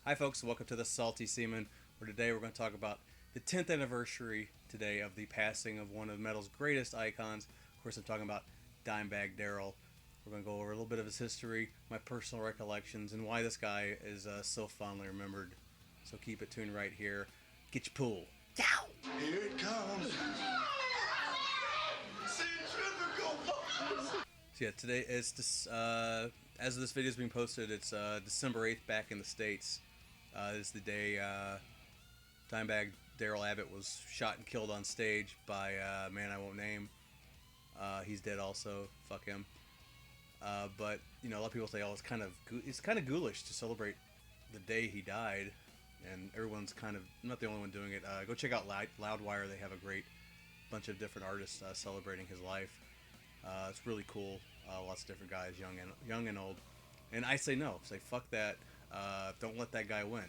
Hi, folks. Welcome to the Salty Seaman, where today we're going to talk about the 10th anniversary today of the passing of one of metal's greatest icons. Of course, I'm talking about Dimebag Darrell. We're going to go over a little bit of his history, my personal recollections, and why this guy is so fondly remembered. So keep it tuned right here. Get your pool. Yow! Here it comes. So yeah, today is this. As this video is being posted, it's December 8th back in the States. This is the day Dimebag Darrell Abbott was shot and killed on stage by a man I won't name. He's dead also. Fuck him. But you know, a lot of people say, "Oh, it's kind of ghoulish to celebrate the day he died," and everyone's kind of I'm not the only one doing it. Go check out Loudwire. They have a great bunch of different artists celebrating his life. It's really cool. Lots of different guys, young and old. And I say no. Say fuck that. Don't let that guy win.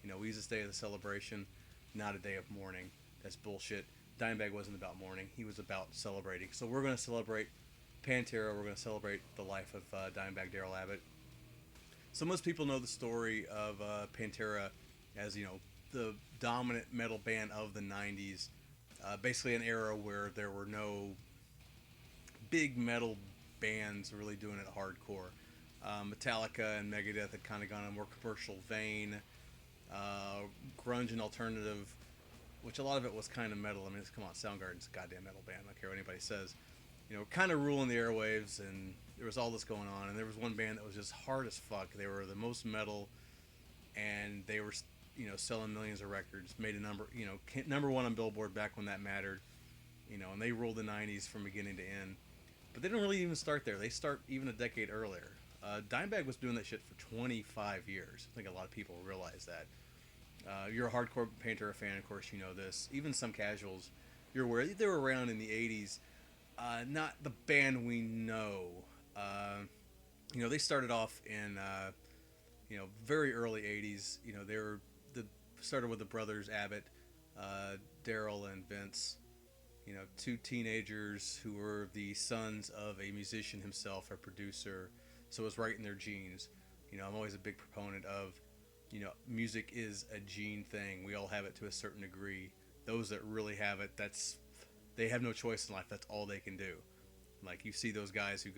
You know, we use this day as a celebration, not a day of mourning. That's bullshit. Dimebag wasn't about mourning. He was about celebrating. So we're going to celebrate Pantera. We're going to celebrate the life of Dimebag Darrell Abbott. So most people know the story of Pantera as, you know, the dominant metal band of the 90s. Basically an era where there were no big metal bands really doing it hardcore. Metallica and Megadeth had kind of gone a more commercial vein. Grunge and alternative, which a lot of it was kind of metal. I mean, come on, Soundgarden's a goddamn metal band. I don't care what anybody says. You know, kind of ruling the airwaves, and there was all this going on. And there was one band that was just hard as fuck. They were the most metal, and they were, you know, selling millions of records. Made a number one on Billboard back when that mattered. You know, and they ruled the '90s from beginning to end. But they didn't really even start there. They start even a decade earlier. Dimebag was doing that shit for 25 years. I think a lot of people realize that. You're a hardcore Pantera fan, of course, you know this. Even some casuals, you're aware they were around in the 80s. Not the band we know. You know, they started off in, you know, very early 80s. You know, they were started with the brothers Abbott, Darrell and Vince. You know, two teenagers who were the sons of a musician himself, a producer, so it was right in their genes. You know, I'm always a big proponent of, you know, music is a gene thing. We all have it to a certain degree. Those that really have it, they have no choice in life. That's all they can do. Like, you see those guys who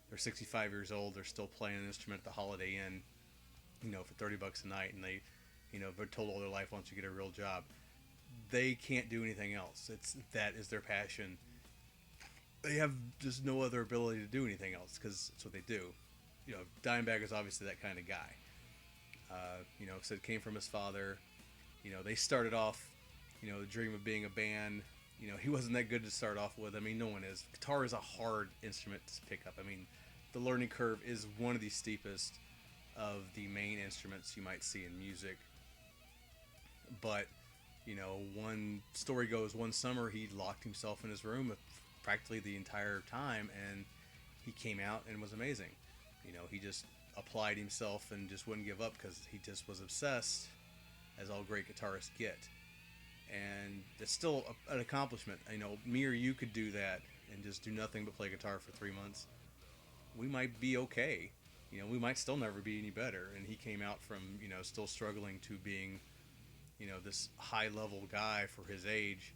they're 65 years old, they're still playing an instrument at the Holiday Inn, you know, for $30 a night, and they, you know, they're told all their life once you get a real job. They can't do anything else. That is their passion. They have just no other ability to do anything else because it's what they do. You know, Dimebag is obviously that kind of guy. You know, so it came from his father. You know, they started off, you know, the dream of being a band. You know, he wasn't that good to start off with. I mean, no one is. Guitar is a hard instrument to pick up. I mean, the learning curve is one of the steepest of the main instruments you might see in music. But you know, one story goes, one summer he locked himself in his room practically the entire time, and he came out and was amazing. You know, he just applied himself and just wouldn't give up because he just was obsessed, as all great guitarists get. And it's still an accomplishment. You know, me or you could do that and just do nothing but play guitar for 3 months. We might be okay. You know, we might still never be any better. And he came out from, you know, still struggling to being, you know, this high-level guy for his age,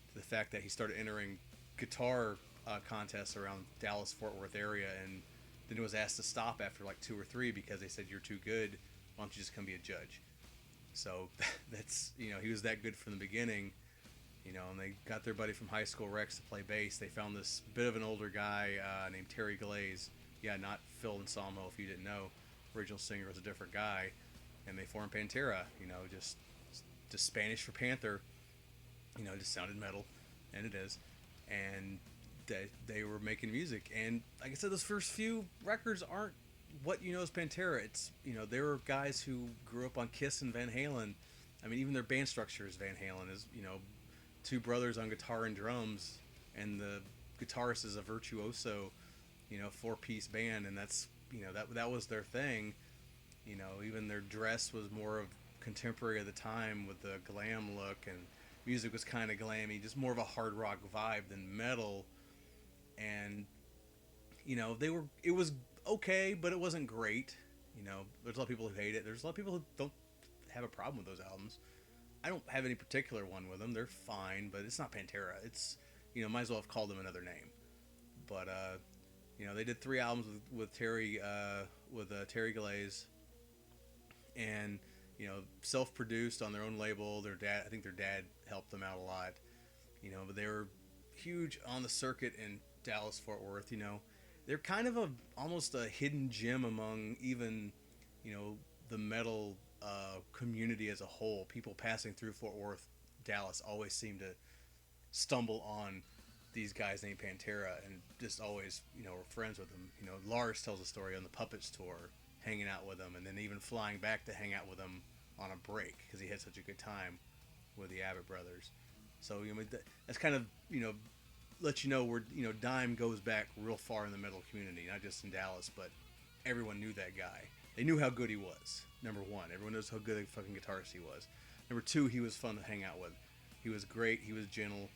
to the fact that he started entering guitar contests around Dallas-Fort Worth area, and then he was asked to stop after like 2 or 3 because they said, "You're too good. Why don't you just come be a judge?" So that's, you know, he was that good from the beginning, you know, and they got their buddy from high school, Rex, to play bass. They found this bit of an older guy named Terry Glaze. Yeah, not Phil Anselmo, if you didn't know. Original singer was a different guy, and they formed Pantera, you know, just Spanish for panther, you know, just sounded metal, and it is. And they were making music, and like I said, those first few records aren't what you know as Pantera. It's, you know, there were guys who grew up on Kiss and Van Halen. I mean, even their band structure is Van Halen, is, you know, two brothers on guitar and drums, and the guitarist is a virtuoso, you know, 4-piece band, and that's, you know, that was their thing. You know, even their dress was more of contemporary of the time with the glam look, and music was kind of glammy, just more of a hard rock vibe than metal. And you know, it was okay, but it wasn't great. You know, there's a lot of people who hate it. There's a lot of people who don't have a problem with those albums. I don't have any particular one with them. They're fine, but it's not Pantera. It's, might as well have called them another name. But they did 3 albums with Terry Terry Glaze, and self-produced on their own label. I think their dad helped them out a lot. But they were huge on the circuit in Dallas Fort Worth. They're kind of almost a hidden gem among even the metal community as a whole. People passing through Fort Worth, Dallas, always seem to stumble on these guys named Pantera, and just always were friends with them. Lars tells a story on the Puppets tour, hanging out with them, and then even flying back to hang out with them on a break because he had such a good time with the Abbott brothers. So that's kind of let you know where Dime goes back real far in the metal community, not just in Dallas, but everyone knew that guy. They knew how good he was. Number one, everyone knows how good a fucking guitarist he was. Number two, he was fun to hang out with. He was great. He was gentle.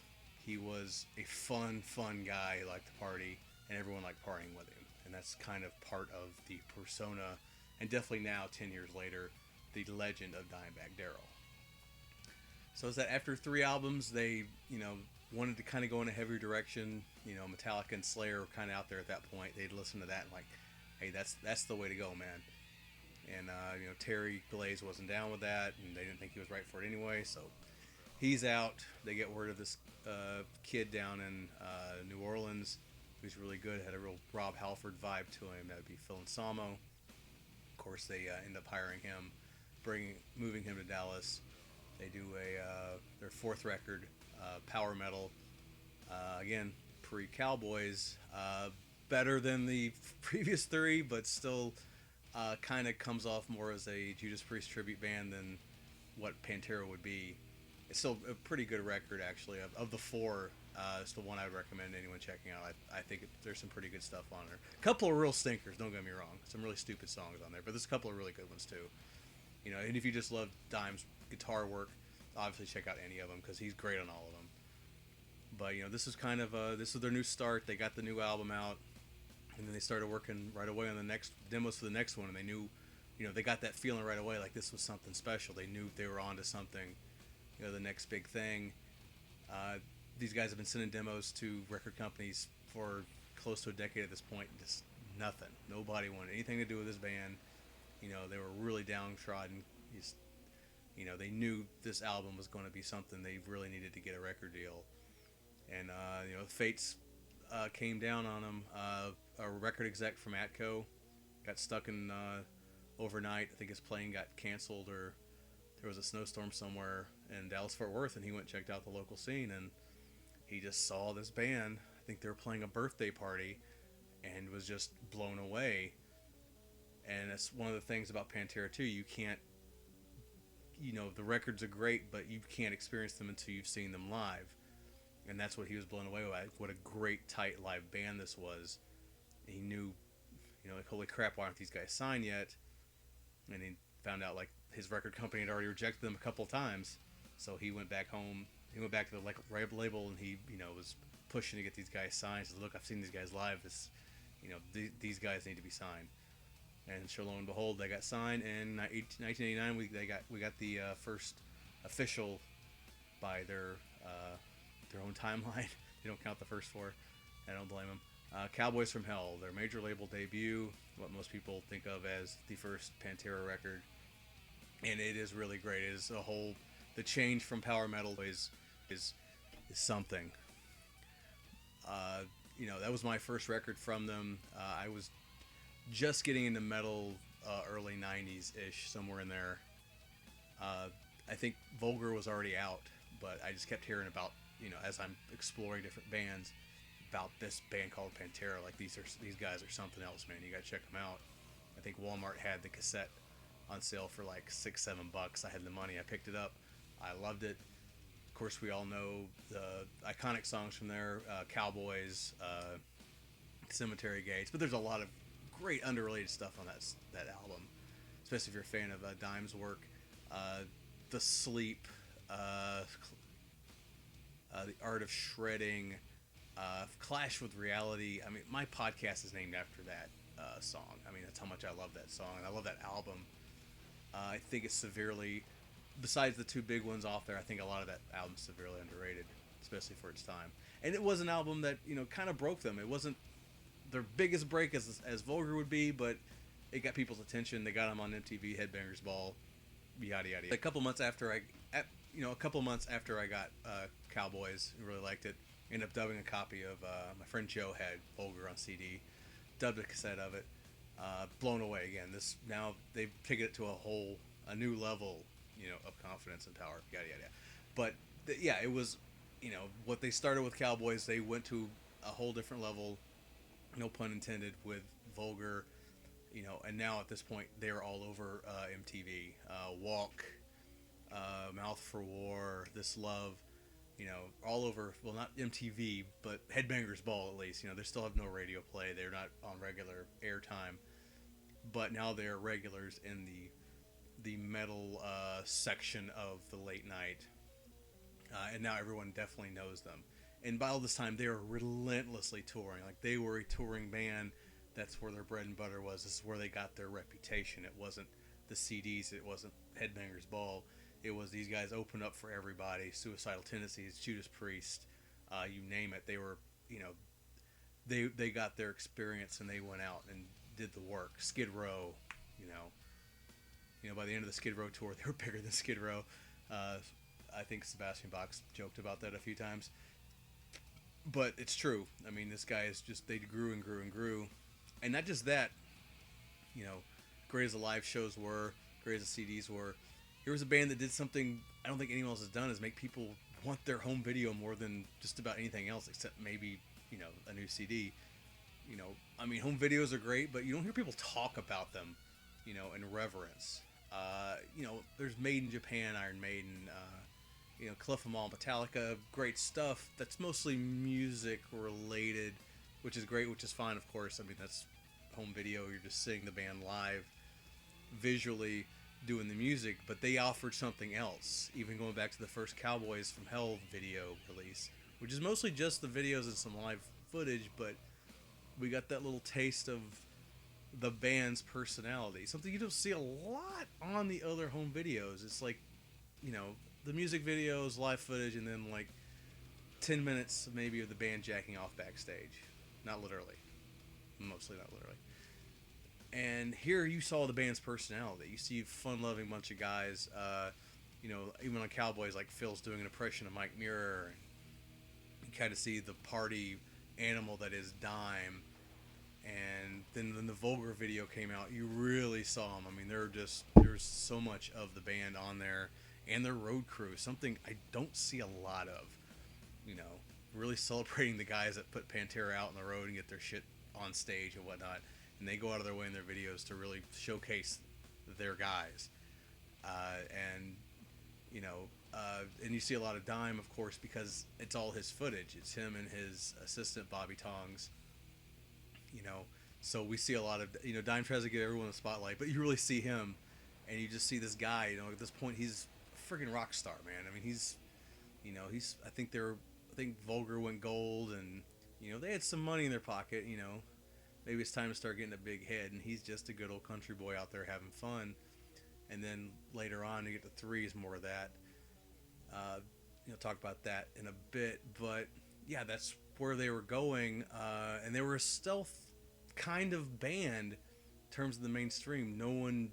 He was a fun guy. He liked to party, and everyone liked partying with him. And that's kind of part of the persona, and definitely now, 10 years later, the legend of Dimebag Darrell. So is that after 3 albums, they, wanted to kind of go in a heavier direction. Metallica and Slayer were kind of out there at that point. They'd listen to that and like, hey, that's the way to go, man. And, Terry Glaze wasn't down with that, and they didn't think he was right for it anyway, so he's out. They get word of this kid down in New Orleans who's really good, had a real Rob Halford vibe to him. That would be Phil Anselmo. Of course, they end up hiring him, moving him to Dallas. They do their 4th record, power metal. Again, pre-Cowboys. Better than the previous 3, but still kind of comes off more as a Judas Priest tribute band than what Pantera would be. It's still a pretty good record, actually. Of the 4, it's the one I would recommend anyone checking out. I think there's some pretty good stuff on there. A couple of real stinkers, don't get me wrong. Some really stupid songs on there, but there's a couple of really good ones too. And if you just love Dime's guitar work, obviously check out any of them because he's great on all of them. But this is kind of this is their new start. They got the new album out, and then they started working right away on the next demos for the next one, and they knew, they got that feeling right away, like this was something special. They knew they were onto something, the next big thing. These guys have been sending demos to record companies for close to a decade at this point. Just nothing. Nobody wanted anything to do with this band. They were really downtrodden. They knew this album was going to be something they really needed to get a record deal. And, fates came down on them. A record exec from Atco got stuck in overnight. I think his plane got canceled, or there was a snowstorm somewhere in Dallas Fort Worth, and he went and checked out the local scene, and he just saw this band. I think they were playing a birthday party, and was just blown away. And that's one of the things about Pantera too. You can't, the records are great, but you can't experience them until you've seen them live. And that's what he was blown away by. What a great, tight live band this was. He knew, like, holy crap, why aren't these guys signed yet? And he found out, like, his record company had already rejected them a couple of times. So he went back home. He went back to the label, and he, was pushing to get these guys signed. He said, look, I've seen these guys live. These guys need to be signed. And sure, lo and behold, they got signed. And in 1989, we got the first official by their own timeline. They don't count the first 4. I don't blame them. Cowboys from Hell, their major label debut, what most people think of as the first Pantera record, and it is really great. It is the change from power metal is something. That was my first record from them. I was just getting into metal, early 90s ish, somewhere in there. I think Vulgar was already out, but I just kept hearing about, as I'm exploring different bands, about this band called Pantera. Like, these guys are something else, man. You gotta check them out. I think Walmart had the cassette on sale for like $6-7. I had the money. I picked it up. I loved it. Of course, we all know the iconic songs from there, Cowboys, Cemetery Gates. But there's a lot of great underrated stuff on that album, especially if you're a fan of Dime's work. The Sleep, The Art of Shredding, Clash with Reality. I mean, my podcast is named after that song. I mean, that's how much I love that song, and I love that album. I think it's severely besides the two big ones off there, I think a lot of that album's severely underrated, especially for its time. And it was an album that, you know, kind of broke them. It wasn't their biggest break as Vulgar would be, but it got people's attention. They got them on MTV, Headbangers Ball, yada yada. A couple months after I got Cowboys and really liked it, ended up dubbing a copy of my friend Joe had Vulgar on CD, dubbed a cassette of it. Blown away again. This now they've taken it to a new level, you know, of confidence and power, yada yada. But yeah, it was, you know, what they started with Cowboys, they went to a whole different level, no pun intended, with Vulgar, you know, and now at this point they're all over MTV. Walk, Mouth for War, This Love, you know, all over. Well, not MTV, but Headbangers Ball at least. You know, they still have no radio play. They're not on regular airtime, but now they're regulars in the metal section of the late night, and now everyone definitely knows them. And by all this time, they were relentlessly touring. Like, they were a touring band. That's where their bread and butter was. This is where they got their reputation. It wasn't the CDs. It wasn't Headbangers Ball. It was these guys opened up for everybody. Suicidal Tendencies, Judas Priest, you name it. They were, you know, they got their experience and they went out and did the work. Skid Row, you know, by the end of the Skid Row tour, they were bigger than Skid Row. I think Sebastian Bach joked about that a few times. But it's true. I mean, this guy is just, they grew and grew and grew. And not just that, you know, great as the live shows were, great as the CDs were, here was a band that did something I don't think anyone else has done, is make people want their home video more than just about anything else, except maybe, you know, a new CD. You know, I mean, home videos are great, but you don't hear people talk about them, you know, in reverence. You know, there's Made in Japan, Iron Maiden, you know, Cliff Amal, Metallica, great stuff. That's mostly music related, which is great, which is fine, of course. I mean, that's home video. You're just seeing the band live, visually doing the music, but they offered something else. Even going back to the first Cowboys from Hell video release, which is mostly just the videos and some live footage, but we got that little taste of the band's personality. Something you don't see a lot on the other home videos. It's like, you know, the music videos, live footage, and then like 10 minutes maybe of the band jacking off backstage. Not literally. Mostly not literally. And here you saw the band's personality. You see a fun-loving bunch of guys. You know, even on Cowboys, like Phil's doing an impression of Mike Muir. You kind of see the party animal that is Dime. And then when the Vulgar video came out, you really saw them. I mean, there's so much of the band on there. And their road crew, something I don't see a lot of. You know, really celebrating the guys that put Pantera out on the road and get their shit on stage and whatnot. And they go out of their way in their videos to really showcase their guys. And, you know, and you see a lot of Dime, of course, because it's all his footage. It's him and his assistant, Bobby Tongs. You know, so we see a lot of, you know, Dime tries to get everyone in the spotlight, but you really see him, and you just see this guy, you know, at this point, he's a friggin' rock star, man. I mean, he's, you know, I think Vulgar went gold, and, you know, they had some money in their pocket, you know. Maybe it's time to start getting a big head, and he's just a good old country boy out there having fun. And then later on, you get to Threes, more of that. You know, talk about that in a bit. But, yeah, that's where they were going. And they were a stealth kind of band in terms of the mainstream. No one,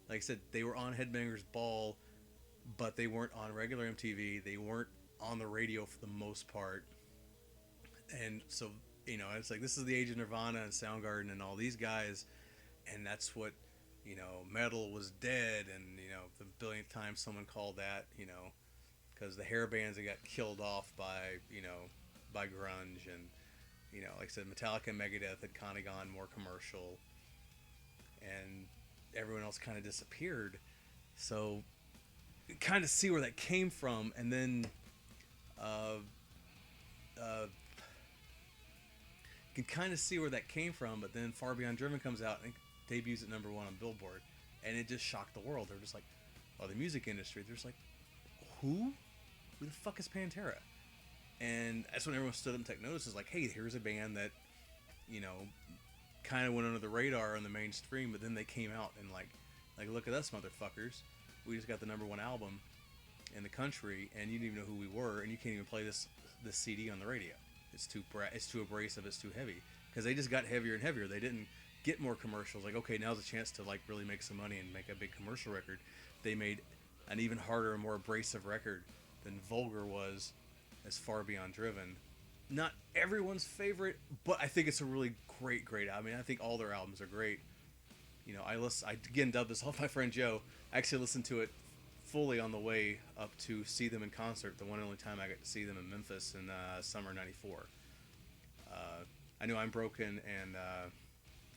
like I said, they were on Headbangers Ball, but they weren't on regular MTV. They weren't on the radio for the most part. And so, you know, it's like, this is the age of Nirvana and Soundgarden and all these guys, and that's what, you know, metal was dead, and, you know, the billionth time someone called that, you know, because the hair bands that got killed off by, you know, by grunge, and, you know, like I said, Metallica and Megadeth had kind of gone more commercial, and everyone else kind of disappeared. So, you kind of see where that came from, and then, you can kind of see where that came from, but then Far Beyond Driven comes out and debuts at #1 on Billboard, and it just shocked the world. They're just like, oh, the music industry. They're just like, who the fuck is Pantera? And that's when everyone stood up and took notice. Is like, hey, here's a band that, you know, kind of went under the radar on the mainstream, but then they came out and like look at us, motherfuckers. we just got the #1 album in the country, and you didn't even know who we were, and you can't even play this CD on the radio. It's too abrasive. It's too heavy because they just got heavier and heavier. They didn't get more commercials. Like, okay, now's a chance to like really make some money and make a big commercial record. They made an even harder and more abrasive record than Vulgar was, as Far Beyond Driven. Not everyone's favorite, but I think it's a really great album. I mean, I think all their albums are great. You know, I again dubbed this off my friend Joe. I actually listened to it fully on the way up to see them in concert. The one and only time I got to see them in Memphis in summer '94. I knew I'm Broken and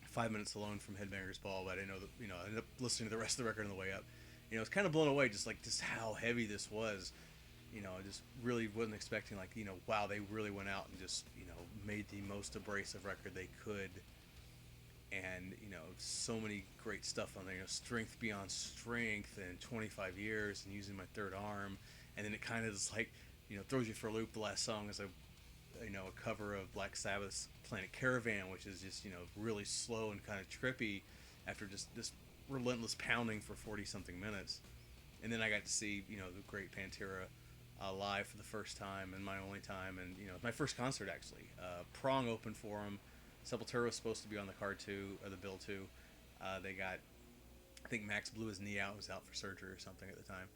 5 Minutes Alone from Headbangers Ball, but I didn't know that. You know, I ended up listening to the rest of the record on the way up. You know, I was kind of blown away, just how heavy this was. You know, I just really wasn't expecting, like, you know, wow, they really went out and just, you know, made the most abrasive record they could. And, you know, so many great stuff on there. You know, Strength Beyond Strength and 25 Years and Using My Third Arm. And then it kind of just, like, you know, throws you for a loop. The last song is a cover of Black Sabbath's Planet Caravan, which is just, you know, really slow and kind of trippy after just this relentless pounding for 40-something minutes. And then I got to see, you know, the great Pantera live for the first time and my only time, and, you know, my first concert actually. Prong opened for them. Sepultura was supposed to be on the card too, or the bill too. They got, I think Max blew his knee out, was out for surgery or something at the time.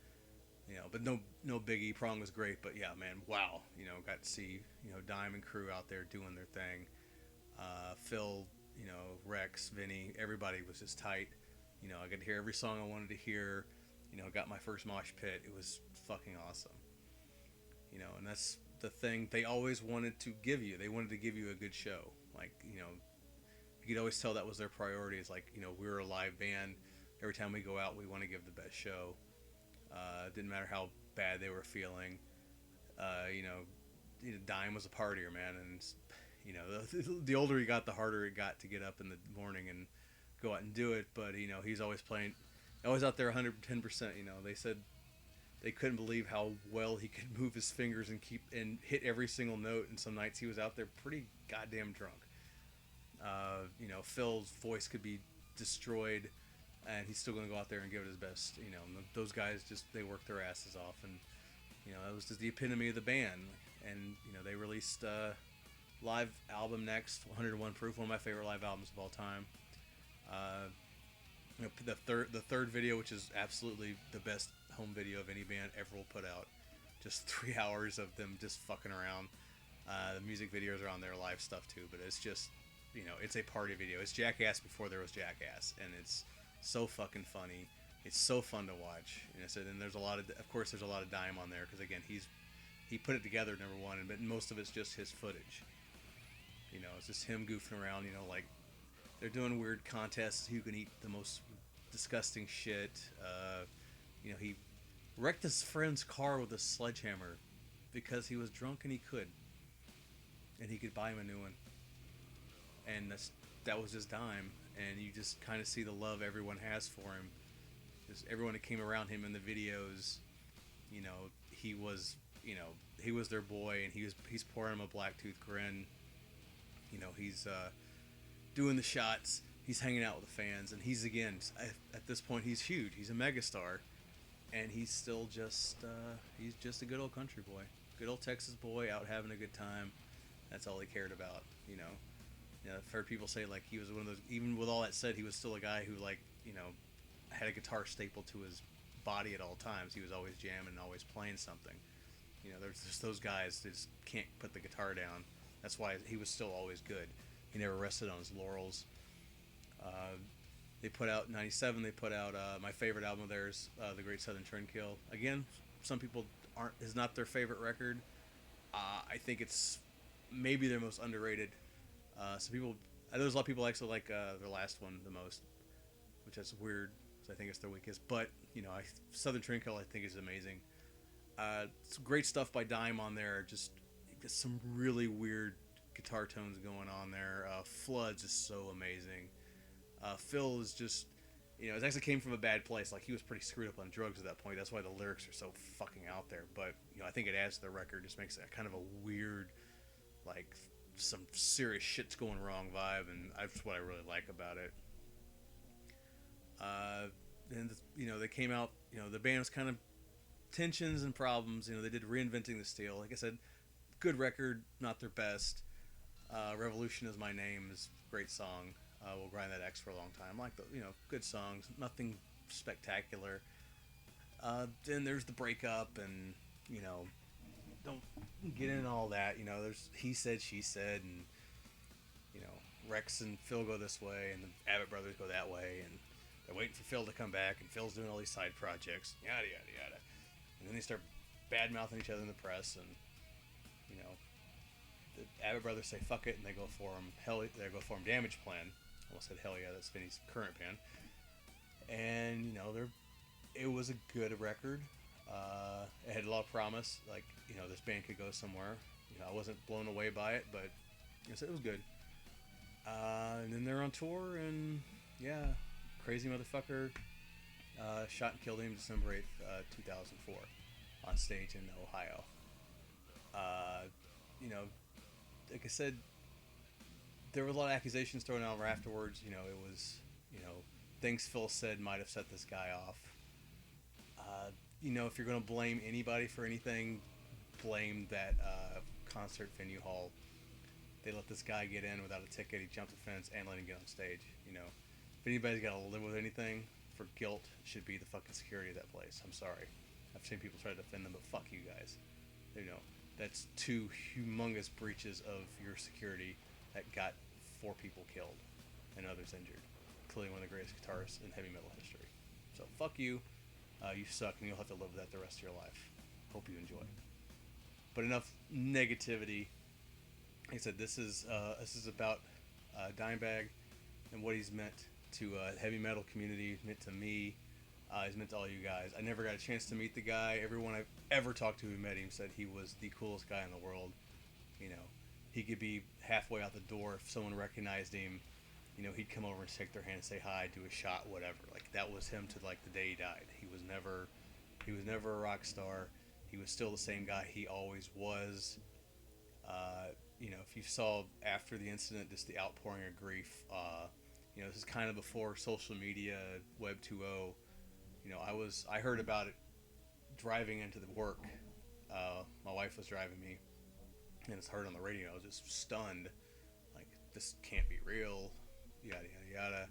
You know, but no biggie. Prong was great, but yeah, man, wow. You know, got to see, you know, Dime and crew out there doing their thing. Phil, you know, Rex, Vinny, everybody was just tight. You know, I got to hear every song I wanted to hear. You know, got my first mosh pit. It was fucking awesome. You know, and that's the thing they always wanted to give you. They wanted to give you a good show. Like, you know, you could always tell that was their priority. It's like, you know, we're a live band. Every time we go out, we want to give the best show. Didn't matter how bad they were feeling. You know, Dime was a partier, man. And, you know, the older he got, the harder it got to get up in the morning and go out and do it. But, you know, he's always out there 110%. You know, they said they couldn't believe how well he could move his fingers and hit every single note. And some nights he was out there pretty goddamn drunk. You know, Phil's voice could be destroyed, and he's still going to go out there and give it his best. You know, and those guys they work their asses off, and, you know, that was just the epitome of the band. And, you know, they released a live album next, 101 Proof, one of my favorite live albums of all time. You know, the third video, which is absolutely the best home video of any band ever will put out. Just 3 hours of them just fucking around. The music videos are on their live stuff too, but it's just, you know, it's a party video. It's Jackass before there was Jackass, and it's so fucking funny. It's so fun to watch. You know, so then there's a lot of Dime on there, because again, he put it together, #1, but most of it's just his footage. You know, it's just him goofing around. You know, like, they're doing weird contests who can eat the most disgusting shit. You know, he wrecked his friend's car with a sledgehammer because he was drunk and he could buy him a new one. And that was his Dime. And you just kind of see the love everyone has for him. Just everyone that came around him in the videos, you know, he was their boy, and he's pouring him a black tooth grin. You know, he's doing the shots. He's hanging out with the fans, and he's, again, at this point, he's huge. He's a megastar, and he's still just a good old country boy, good old Texas boy out having a good time. That's all he cared about, you know. You know, I've heard people say, like, he was one of those, even with all that said, he was still a guy who, like, you know, had a guitar stapled to his body at all times. He was always jamming and always playing something. You know, there's just those guys that just can't put the guitar down. That's why he was still always good. He never rested on his laurels. They put out, '97, they put out my favorite album of theirs, The Great Southern Trendkill. Again, some people is not their favorite record. I think it's maybe their most underrated. There's a lot of people actually like their last one the most, which is weird, because I think it's their weakest. But, you know, Southern Trendkill, I think, is amazing. Some great stuff by Dime on there. Just some really weird guitar tones going on there. Floods is so amazing. Phil is just, you know, it actually came from a bad place. Like, he was pretty screwed up on drugs at that point. That's why the lyrics are so fucking out there. But, you know, I think it adds to the record. Just makes it kind of a weird, like, some serious shit's going wrong vibe, and that's what I really like about it. and they came out. The band was kind of tensions and problems. They did Reinventing the Steel. Like I said, good record, not their best. Revolution is My Name is a great song. We'll Grind That X for a long time. Like the good songs, nothing spectacular. Then there's the breakup, and don't get into all that. There's he said, she said, and Rex and Phil go this way, and the Abbott brothers go that way, and they're waiting for Phil to come back, and Phil's doing all these side projects, yada yada yada, and then they start bad mouthing each other in the press, and the Abbott brothers say fuck it, and they go for him. Damage Plan. Almost said hell yeah, that's Vinny's current band, and it was a good record. It had a lot of promise, like this band could go somewhere. I wasn't blown away by it, but it was good. And then they're on tour, and yeah, crazy motherfucker shot and killed him December 8th, 2004 on stage in Ohio. Like I said, there were a lot of accusations thrown out afterwards. It was, things Phil said might have set this guy off. If you're going to blame anybody for anything, blame that concert venue hall. They let this guy get in without a ticket. He jumped the fence and let him get on stage. If anybody's got to live with anything for guilt, it should be the fucking security of that place. I'm sorry. I've seen people try to defend them, but fuck you guys. That's two humongous breaches of your security that got 4 people killed and others injured, including one of the greatest guitarists in heavy metal history. So fuck you. You suck, and you'll have to live with that the rest of your life. Hope you enjoy. But enough negativity. Like I said, this is about Dimebag and what he's meant to heavy metal community, meant to me. He's meant to all you guys. I never got a chance to meet the guy. Everyone I've ever talked to who met him said he was the coolest guy in the world. He could be halfway out the door if someone recognized him. He'd come over and shake their hand and say hi, do a shot, whatever. Like that was him to like the day he died. He was never a rock star. He was still the same guy he always was. If you saw after the incident, just the outpouring of grief. This is kind of before social media, Web 2.0. I heard about it driving into the work. My wife was driving me, and it's heard on the radio. I was just stunned, like this can't be real, yada yada yada.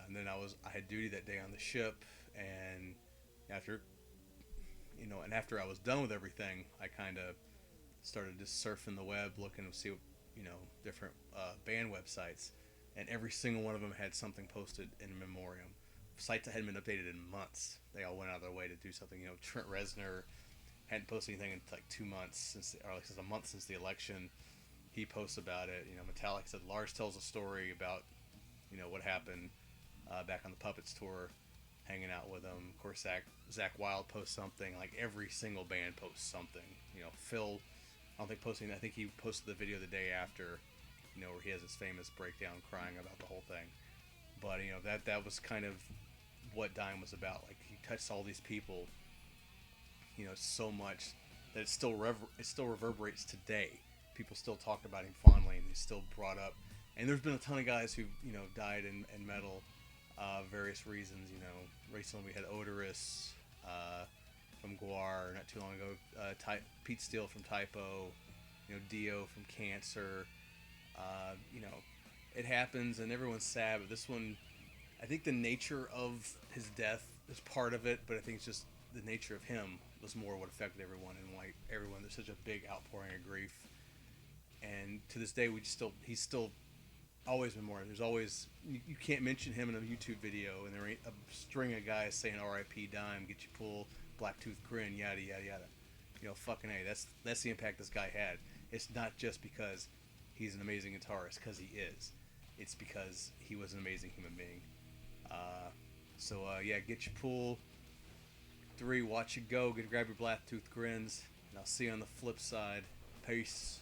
And then I had duty that day on the ship, and after I was done with everything, I kind of started just surfing the web, looking to see different band websites, and every single one of them had something posted in memoriam. Sites that hadn't been updated in months. They all went out of their way to do something. Trent Reznor hadn't posted anything in like 2 months since a month since the election. He posts about it. Metallica said Lars tells a story about what happened back on the Puppets tour, hanging out with them. Of course, Zach Wilde posts something. Like every single band posts something. Phil, I don't think posting. I think he posted the video the day after. Where he has his famous breakdown, crying about the whole thing. But that was kind of what Dime was about. Like he touched all these people, so much that it still reverberates today. People still talk about him fondly, and he's still brought up. And there's been a ton of guys who died in metal, various reasons. Recently we had Odorous from Guar not too long ago. Pete Steele from Typo, Dio from Cancer. It happens, and everyone's sad. But this one, I think the nature of his death is part of it, but I think it's just the nature of him was more what affected everyone, and why there's such a big outpouring of grief. And to this day, he's still always been more. There's always, you can't mention him in a YouTube video, and there ain't a string of guys saying R.I.P. Dime, get you pull, black tooth grin, yada yada yada. Fucking A. That's the impact this guy had. It's not just because he's an amazing guitarist, because he is. It's because he was an amazing human being. Get your pool. 3, watch it go. Grab your black tooth grins. And I'll see you on the flip side. Peace.